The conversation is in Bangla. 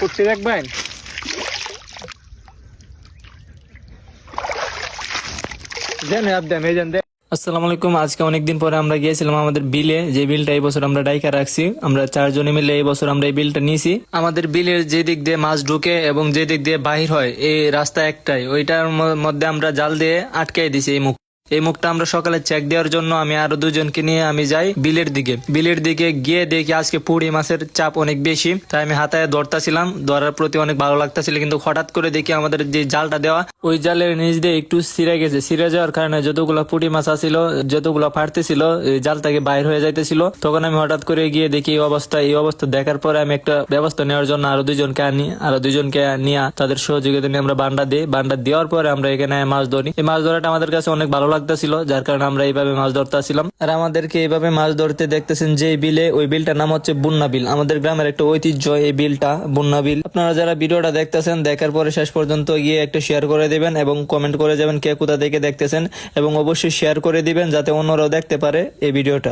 করছি দেখবেন দেন আপ দেন এই দেন। আসসালামু আলাইকুম। আজকে অনেকদিন পরে আমরা গিয়েছিলাম আমাদের বিলে, যে বিলটা এই বছর আমরা ডাইকা রাখছি। আমরা 4 জনে মিলে এই বছর আমরা এই বিলটা নিয়েছি। আমাদের বিলের যে দিক দিয়ে মাছ ঢুকে এবং যে দিক দিয়ে বাহির হয় এই রাস্তা একটাই, ওইটার মধ্যে আমরা জাল দিয়ে আটকাই দিছি এই মুখটা আমরা সকালে চেক দেওয়ার জন্য আমি আরো 2জনকে নিয়ে আমি যাই বিলের দিকে গিয়ে দেখি আজকে পুঁটি মাছের চাপ অনেক বেশি। তাই আমি হাতায় ধরতেছিলাম, ধরার প্রতি অনেক ভালো লাগতেছিল, কিন্তু হঠাৎ করে দেখি আমাদের যে জালটা দেওয়া ওই জালের নিচ দিয়ে একটু ছিঁড়ে গেছে। ছিঁড়ে যাওয়ার কারণে যতগুলো পুঁটি মাছ আছিল, যতগুলো ফাটতেছিল, জাল থেকে বাইর হয়ে যাইতেছিল। তখন আমি হঠাৎ করে গিয়ে দেখি এই অবস্থা দেখার পরে আমি একটা ব্যবস্থা নেওয়ার জন্য আরো 2জনকে নিয়ে তাদের সহযোগিতা নিয়ে আমরা বান্ডা দেওয়ার পরে আমরা এখানে মাছ ধরি। এই মাছ ধরাটা আমাদের কাছে অনেক ভালো লাগতেছিল, যার কারণে আমরা এইভাবে মাছ ধরতেছিলাম। আর আমাদেরকে এইভাবে মাছ ধরতে দেখতেছেন যে বিলে, ওই বিলটার নাম হচ্ছে বুন্না বিল। আমাদের গ্রামের একটা ঐতিহ্য এই বিলটা, বুন্না বিল। আপনারা যারা ভিডিওটা দেখতেছেন, দেখার পরে শেষ পর্যন্ত গিয়ে একটা শেয়ার করে দিবেন এবং কমেন্ট করে যাবেন কে কোথা থেকে দেখতেছেন, এবং অবশ্যই শেয়ার করে দিবেন যাতে অন্যরাও দেখতে পারে এই ভিডিওটা।